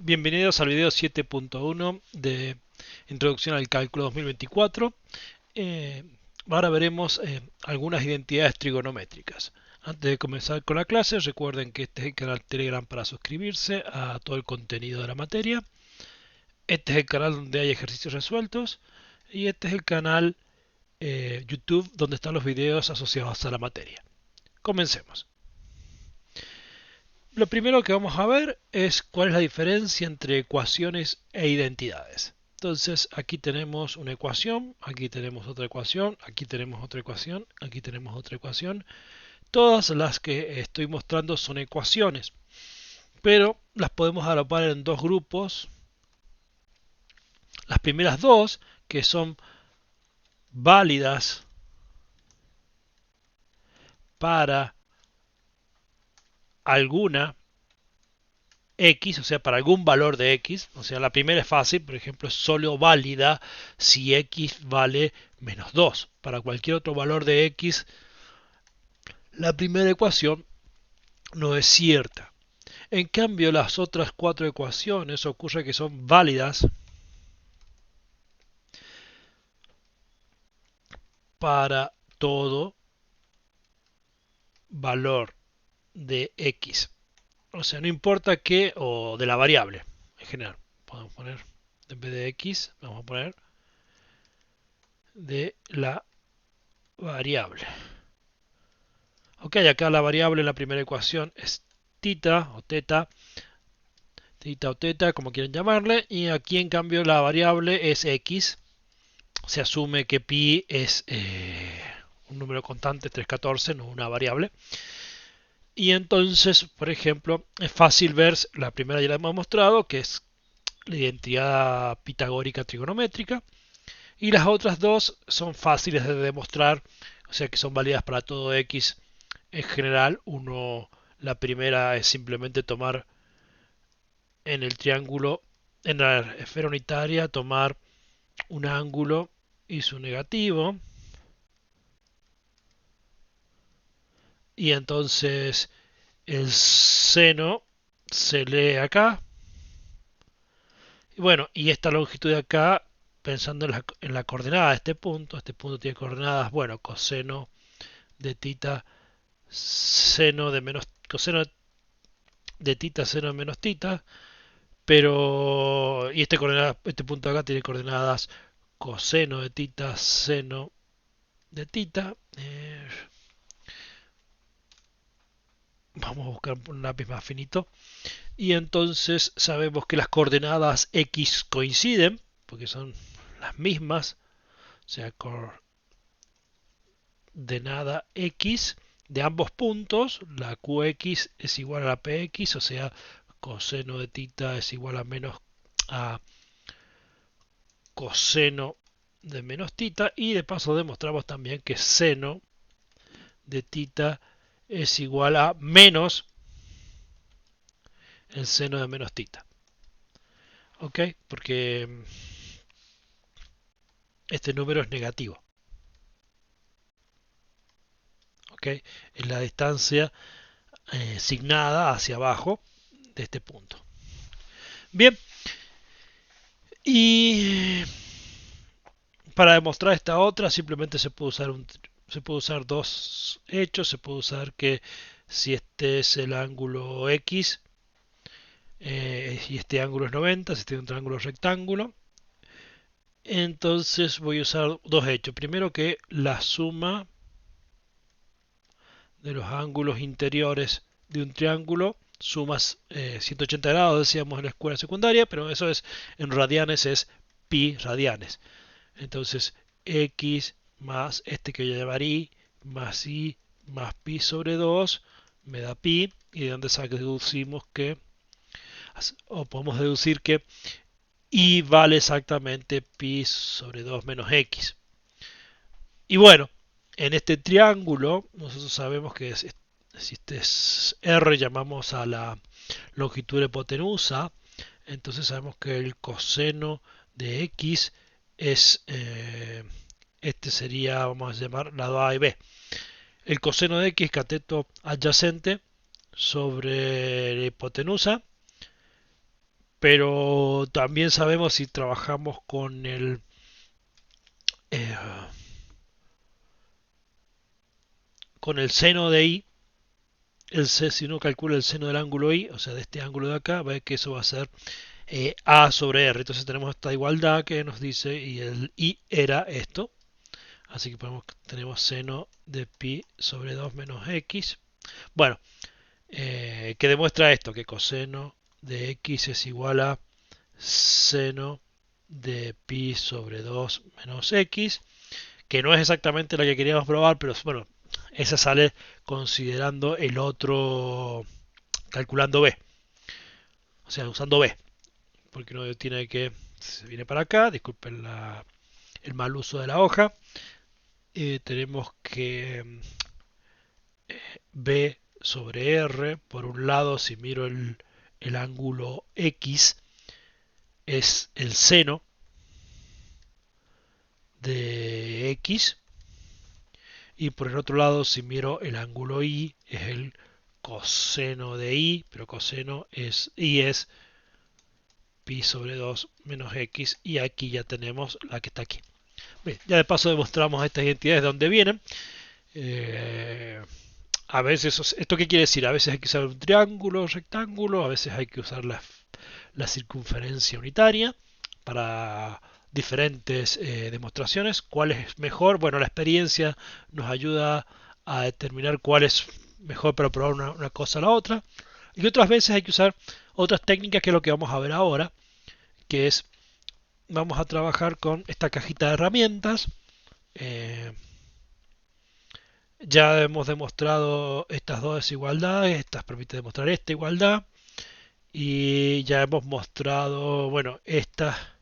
Bienvenidos al video 7.1 de Introducción al Cálculo 2024. Ahora veremos algunas identidades trigonométricas. Antes de comenzar con la clase, recuerden que este es el canal Telegram para suscribirse a todo el contenido de la materia. Este es el canal donde hay ejercicios resueltos. Y este es el canal YouTube donde están los videos asociados a la materia. Comencemos. Lo primero que vamos a ver es cuál es la diferencia entre ecuaciones e identidades. Entonces aquí tenemos una ecuación, aquí tenemos otra ecuación, aquí tenemos otra ecuación, aquí tenemos otra ecuación. Todas las que estoy mostrando son ecuaciones, pero las podemos agrupar en dos grupos. Las primeras dos, que son válidas para alguna X, o sea, para algún valor de X, o sea, la primera es fácil, por ejemplo, es solo válida si X vale menos 2. Para cualquier otro valor de X, la primera ecuación no es cierta. En cambio, las otras cuatro ecuaciones ocurre que son válidas para todo valor de X. O sea, no importa qué, o de la variable en general. Podemos poner, en vez de X, vamos a poner de la variable. Ok, acá la variable en la primera ecuación es tita o teta, como quieran llamarle, y aquí en cambio la variable es x. Se asume que pi es un número constante, 314, no una variable. Y entonces, por ejemplo, es fácil ver, la primera ya la hemos mostrado, que es la identidad pitagórica trigonométrica, y las otras dos son fáciles de demostrar, o sea que son válidas para todo x. En general, la primera es simplemente tomar en el triángulo, en la esfera unitaria, tomar un ángulo y su negativo. Y entonces el seno se lee acá. Y bueno, y esta longitud de acá, pensando en la coordenada de este punto tiene coordenadas, bueno, coseno de tita, seno de menos, coseno de tita, seno de menos tita, pero, y este punto de acá tiene coordenadas coseno de tita, seno de tita. Vamos a buscar un lápiz más finito. Y entonces sabemos que las coordenadas x coinciden, porque son las mismas. O sea, coordenada x de ambos puntos, la qx es igual a la px, o sea, coseno de tita es igual a menos a coseno de menos tita, y de paso demostramos también que seno de tita es igual a menos el seno de menos tita. ¿Ok? Porque este número es negativo. ¿Ok? Es la distancia signada hacia abajo de este punto. Bien. Y para demostrar esta otra simplemente se puede usar dos hechos. Se puede usar que si este es el ángulo X y este ángulo es 90, si este es un triángulo rectángulo, entonces voy a usar dos hechos. Primero, que la suma de los ángulos interiores de un triángulo sumas 180 grados, decíamos en la escuela secundaria, pero eso es en radianes, es pi radianes. Entonces x más este que yo llamaré y más i más pi sobre 2 me da pi, y de donde deducimos que, o podemos deducir que y vale exactamente pi sobre 2 menos x. Y bueno, en este triángulo nosotros sabemos que si este es r, llamamos a la longitud de hipotenusa, entonces sabemos que el coseno de x es, este sería, vamos a llamar, lado A y B. El coseno de x, cateto adyacente sobre la hipotenusa, pero también sabemos si trabajamos eh, con el seno de i, si uno calcula el seno del ángulo i, o sea, de este ángulo de acá, ve que eso va a ser a sobre r. Entonces tenemos esta igualdad que nos dice, y el i era esto. Así que tenemos seno de pi sobre 2 menos x. Bueno, que demuestra esto, que coseno de x es igual a seno de pi sobre 2 menos x, que no es exactamente la que queríamos probar, pero bueno, esa sale considerando el otro, calculando b, o sea, usando b, porque uno tiene que, se viene para acá, disculpen el mal uso de la hoja, tenemos que b sobre r, por un lado, si miro el ángulo x, es el seno de x, y por el otro lado, si miro el ángulo y, es el coseno de y, pero coseno es y es pi sobre 2 menos x, y aquí ya tenemos la que está aquí. Bien, ya de paso demostramos estas identidades de dónde vienen. A veces, ¿esto qué quiere decir? A veces hay que usar un triángulo, rectángulo, a veces hay que usar la circunferencia unitaria para diferentes demostraciones. ¿Cuál es mejor? Bueno, la experiencia nos ayuda a determinar cuál es mejor para probar una cosa a la otra. Y otras veces hay que usar otras técnicas, que es lo que vamos a ver ahora, que es, vamos a trabajar con esta cajita de herramientas. Ya hemos demostrado estas dos desigualdades, estas permiten demostrar esta igualdad, y ya hemos mostrado, bueno, esta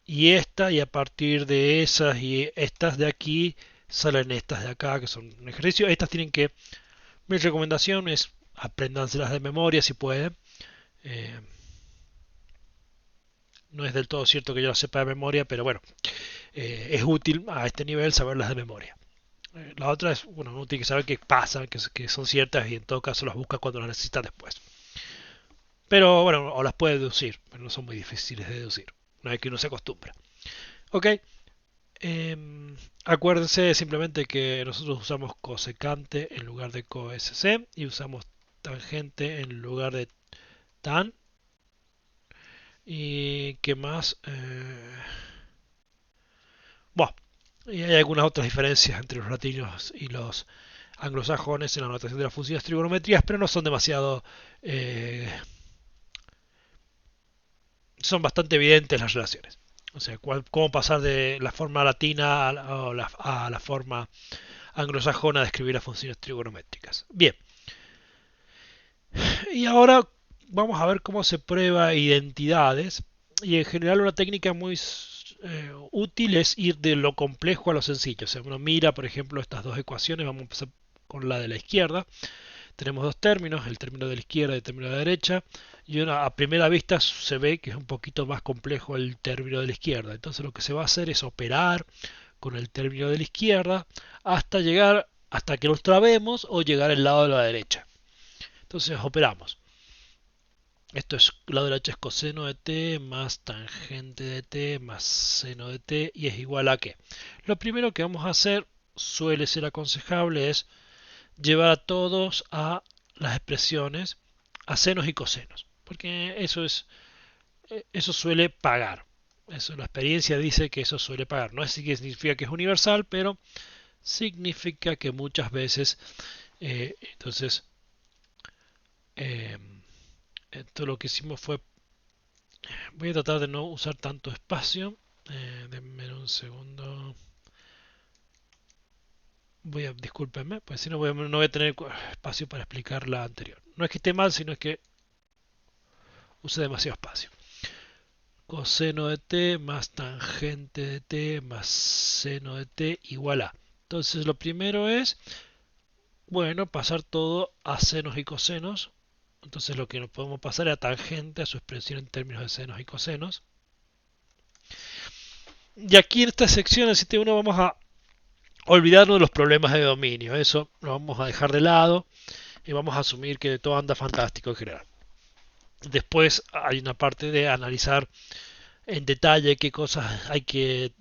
y esta, y a partir de esas y estas de aquí salen estas de acá, que son un ejercicio. Estas tienen que, mi recomendación es apréndanselas de memoria si pueden. Eh, no es del todo cierto que yo las sepa de memoria, pero bueno, es útil a este nivel saberlas de memoria. La otra es, bueno, uno tiene que saber qué pasan, que son ciertas, y en todo caso las busca cuando las necesita después. Pero bueno, o las puede deducir, pero no son muy difíciles de deducir, una vez que uno se acostumbra. Ok, acuérdense simplemente que nosotros usamos cosecante en lugar de cosec, y usamos tangente en lugar de tan. ¿Y qué más? Bueno, y hay algunas otras diferencias entre los latinos y los anglosajones en la notación de las funciones trigonométricas, pero no son demasiado... son bastante evidentes las relaciones. O sea, cómo pasar de la forma latina a la forma anglosajona de escribir las funciones trigonométricas. Bien, y ahora vamos a ver cómo se prueba identidades. Y en general una técnica muy útil es ir de lo complejo a lo sencillo. O sea, uno mira, por ejemplo, estas dos ecuaciones. Vamos a empezar con la de la izquierda. Tenemos dos términos, el término de la izquierda y el término de la derecha, y a primera vista se ve que es un poquito más complejo el término de la izquierda. Entonces lo que se va a hacer es operar con el término de la izquierda hasta llegar, hasta que nos trabemos, o llegar al lado de la derecha. Entonces operamos. Esto es, la derecha es coseno de t más tangente de t más seno de t, y es igual a qué. Lo primero que vamos a hacer, suele ser aconsejable, es llevar a todos a las expresiones a senos y cosenos, porque eso suele pagar. Eso, la experiencia dice que eso suele pagar. No significa que es universal, pero significa que muchas veces, entonces, esto lo que hicimos fue, voy a tratar de no usar tanto espacio. Denme un segundo. Discúlpenme, pues si no no voy a tener espacio para explicar la anterior. No es que esté mal, sino es que use demasiado espacio. Coseno de t más tangente de t más seno de t igual a. Entonces lo primero es, bueno, pasar todo a senos y cosenos. Entonces lo que nos podemos pasar es a tangente, a su expresión en términos de senos y cosenos. Y aquí en esta sección, en 7.1, vamos a olvidarnos de los problemas de dominio. Eso lo vamos a dejar de lado y vamos a asumir que todo anda fantástico en general. Después hay una parte de analizar en detalle qué cosas hay que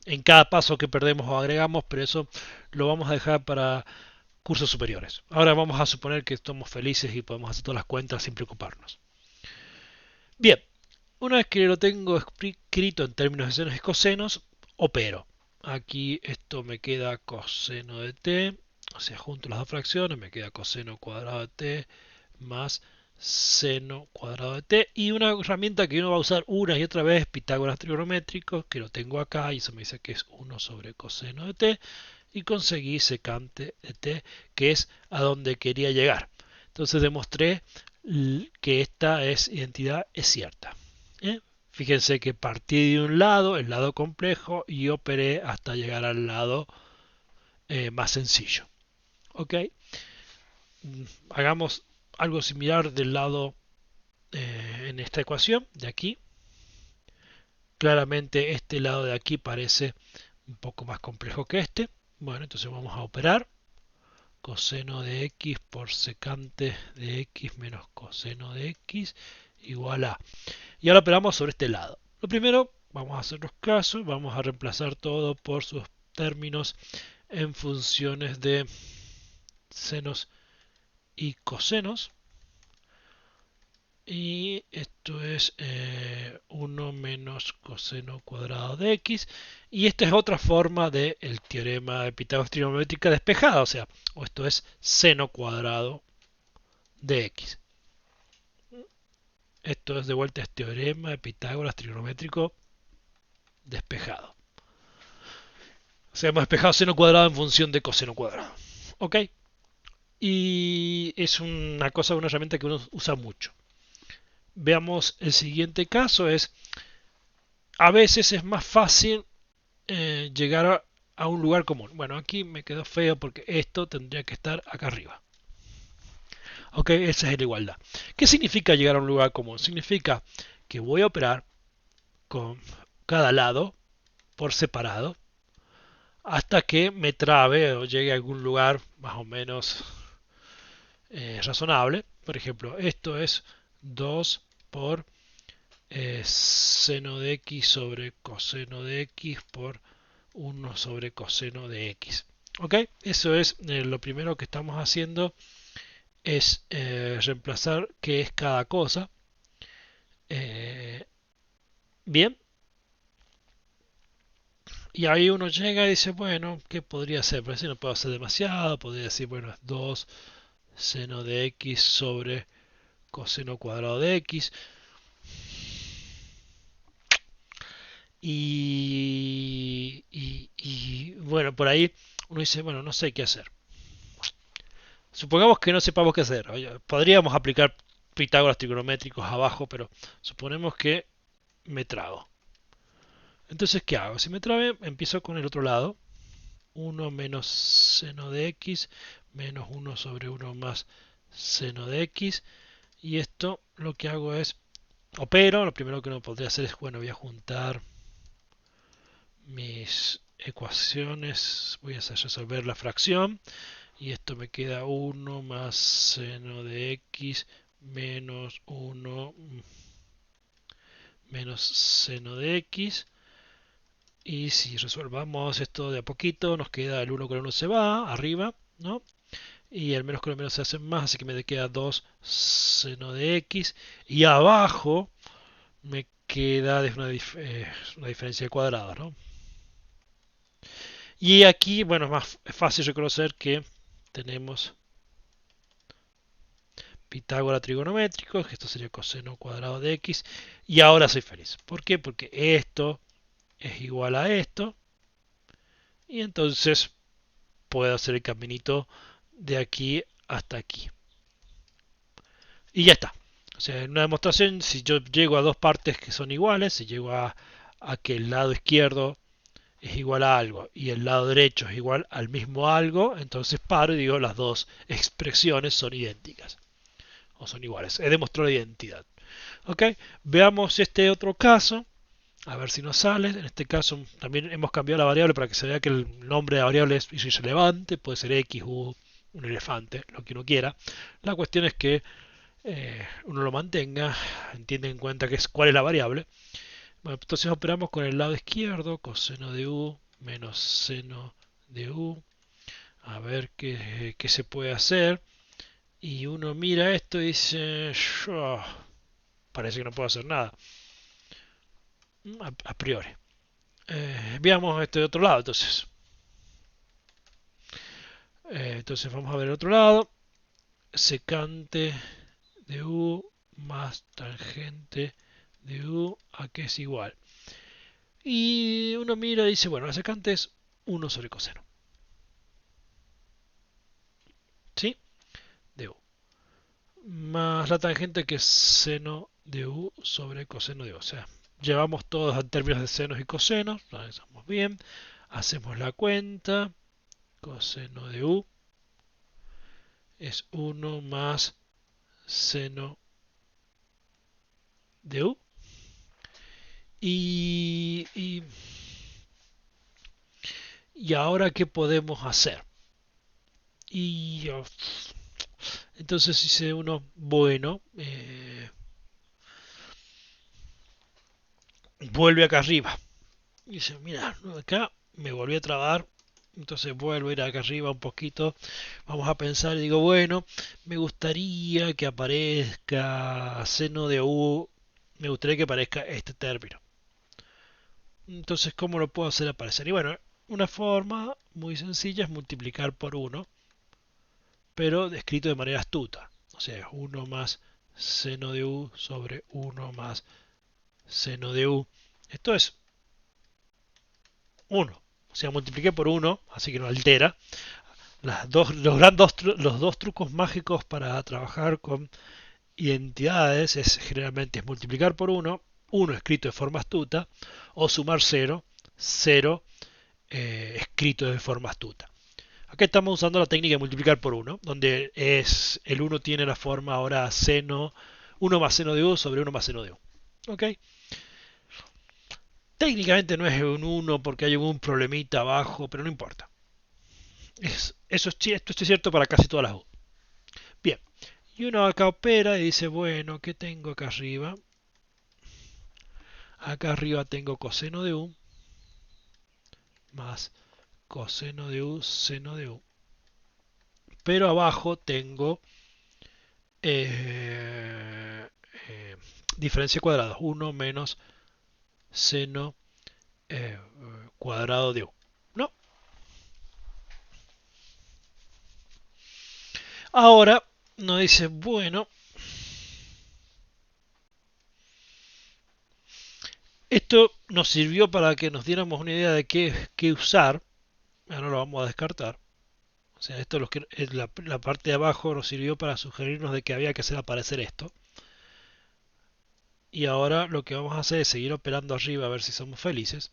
en cada paso que perdemos o agregamos, pero eso lo vamos a dejar para cursos superiores. Ahora vamos a suponer que estamos felices y podemos hacer todas las cuentas sin preocuparnos. Bien, una vez que lo tengo escrito en términos de senos y cosenos, opero. Aquí esto me queda coseno de t, o sea, junto las dos fracciones me queda coseno cuadrado de t más seno cuadrado de t. Y una herramienta que uno va a usar una y otra vez, Pitágoras trigonométricos, que lo tengo acá y eso me dice que es 1 sobre coseno de t. Y conseguí secante de t, que es a donde quería llegar. Entonces demostré que esta identidad es cierta. ¿Eh? Fíjense que partí de un lado, el lado complejo, y operé hasta llegar al lado más sencillo. ¿Ok? Hagamos algo similar del lado en esta ecuación de aquí. Claramente este lado de aquí parece un poco más complejo que este. Bueno, entonces vamos a operar. Coseno de x por secante de x menos coseno de x igual a. Y ahora operamos sobre este lado. Lo primero, vamos a hacer los casos, vamos a reemplazar todo por sus términos en funciones de senos y cosenos. Y esto es 1 menos coseno cuadrado de x. Y esta es otra forma del teorema de Pitágoras trigonométrica despejada. O sea, esto es seno cuadrado de x. Esto es de vuelta el teorema de Pitágoras trigonométrico despejado. O sea, hemos despejado seno cuadrado en función de coseno cuadrado. ¿Ok? Y es una cosa, una herramienta que uno usa mucho. Veamos el siguiente caso. A veces es más fácil llegar a un lugar común. Bueno, aquí me quedó feo porque esto tendría que estar acá arriba. Ok, esa es la igualdad. ¿Qué significa llegar a un lugar común? Significa que voy a operar con cada lado por separado hasta que me trabe o llegue a algún lugar más o menos razonable. Por ejemplo, esto es 2 por seno de x sobre coseno de x por 1 sobre coseno de x. ¿Ok? Eso es lo primero que estamos haciendo, es reemplazar qué es cada cosa. Bien. Y ahí uno llega y dice, bueno, ¿qué podría hacer? Pero si no puedo hacer demasiado, podría decir, bueno, es 2 seno de x sobre coseno cuadrado de x. Y bueno, por ahí uno dice, bueno, no sé qué hacer. Supongamos que no sepamos qué hacer. Podríamos aplicar Pitágoras trigonométricos abajo, pero suponemos que me trago. Entonces, ¿qué hago? Si me trabe, empiezo con el otro lado. 1 menos seno de x menos 1 sobre 1 más seno de x. Y esto lo que hago es opero. Lo primero que uno podría hacer es, bueno, voy a juntar mis ecuaciones. Voy a hacer resolver la fracción. Y esto me queda 1 más seno de x menos 1 menos seno de x. Y si resolvamos esto de a poquito, nos queda el 1 con el 1 se va, arriba, ¿no? Y el menos con el menos se hace más, así que me queda 2 seno de x. Y abajo me queda una diferencia de cuadrados, ¿no? Y aquí, bueno, es más fácil reconocer que tenemos Pitágoras trigonométricos, que esto sería coseno cuadrado de x. Y ahora soy feliz. ¿Por qué? Porque esto es igual a esto. Y entonces puedo hacer el caminito de aquí hasta aquí. Y ya está. O sea, en una demostración, si yo llego a dos partes que son iguales, si llego a que el lado izquierdo es igual a algo y el lado derecho es igual al mismo algo, entonces paro y digo las dos expresiones son idénticas o son iguales. He demostrado la identidad. ¿Ok? Veamos este otro caso. A ver si nos sale. En este caso también hemos cambiado la variable para que se vea que el nombre de la variable es irrelevante. Puede ser X, U, un elefante, lo que uno quiera. La cuestión es que uno lo mantenga, entiende en cuenta que cuál es la variable. Bueno, entonces operamos con el lado izquierdo, coseno de u menos seno de u, a ver qué se puede hacer. Y uno mira esto y dice, parece que no puedo hacer nada, a priori. Veamos este de otro lado, entonces. Entonces vamos a ver el otro lado. Secante de u más tangente de u a que es igual. Y uno mira y dice, bueno, la secante es 1 sobre coseno. ¿Sí? De u. Más la tangente que es seno de u sobre coseno de u. O sea, llevamos todos en términos de senos y cosenos. Lo analizamos bien. Hacemos la cuenta. Coseno de u es 1 más seno de u. Y ahora, ¿qué podemos hacer? Y entonces dice uno, bueno, vuelve acá arriba. Y dice, mira, acá me volví a trabar. Entonces vuelvo a ir acá arriba un poquito. Vamos a pensar y digo, bueno, me gustaría que aparezca seno de u. Me gustaría que aparezca este término. Entonces, ¿cómo lo puedo hacer aparecer? Y bueno, una forma muy sencilla es multiplicar por 1, pero escrito de manera astuta. O sea, es 1 más seno de u sobre 1 más seno de u. Esto es 1. O sea, multipliqué por 1, así que no altera. Los dos trucos mágicos para trabajar con identidades generalmente es multiplicar por 1, 1 escrito de forma astuta, o sumar 0, 0 escrito de forma astuta. Aquí estamos usando la técnica de multiplicar por 1, donde el 1 tiene la forma ahora seno, 1 más seno de u sobre 1 más seno de u. ¿Ok? Técnicamente no es un 1 porque hay un problemita abajo, pero no importa. Esto es cierto para casi todas las u. Bien, y uno acá opera y dice, bueno, ¿qué tengo acá arriba? Acá arriba tengo coseno de u más coseno de u seno de u. Pero abajo tengo eh, eh, diferencia cuadrada, 1 menos seno cuadrado de u. ¿No? Ahora nos dice, bueno, esto nos sirvió para que nos diéramos una idea de qué usar. Ahora lo vamos a descartar. O sea, esto la parte de abajo nos sirvió para sugerirnos de que había que hacer aparecer esto. Y ahora lo que vamos a hacer es seguir operando arriba a ver si somos felices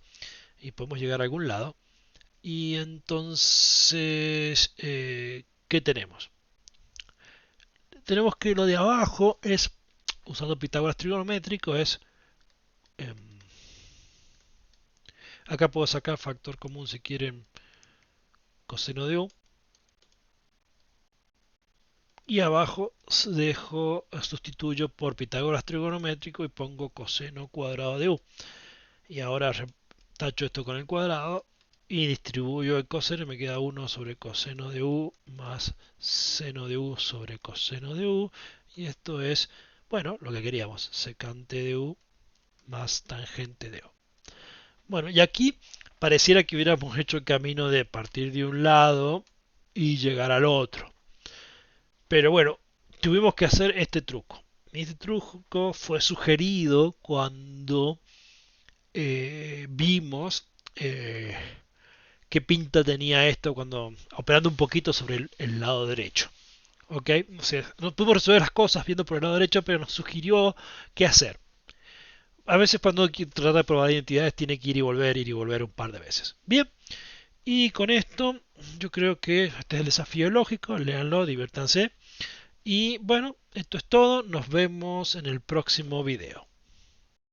y podemos llegar a algún lado. Y entonces, ¿qué tenemos? Tenemos que lo de abajo es, usando Pitágoras trigonométrico, es... Eh, acá puedo sacar factor común si quieren coseno de u. Y abajo sustituyo por Pitágoras trigonométrico y pongo coseno cuadrado de u. Y ahora tacho esto con el cuadrado y distribuyo el coseno y me queda 1 sobre coseno de u más seno de u sobre coseno de u. Y esto es, bueno, lo que queríamos, secante de u más tangente de u. Bueno, y aquí pareciera que hubiéramos hecho el camino de partir de un lado y llegar al otro. Pero bueno, tuvimos que hacer este truco. Este truco fue sugerido cuando vimos qué pinta tenía esto cuando operando un poquito sobre el lado derecho. ¿Ok? O sea, no pudimos resolver las cosas viendo por el lado derecho, pero nos sugirió qué hacer. A veces cuando trata de probar identidades tiene que ir y volver un par de veces. Bien, y con esto yo creo que este es el desafío lógico. Léanlo, diviértanse. Y bueno, esto es todo. Nos vemos en el próximo video.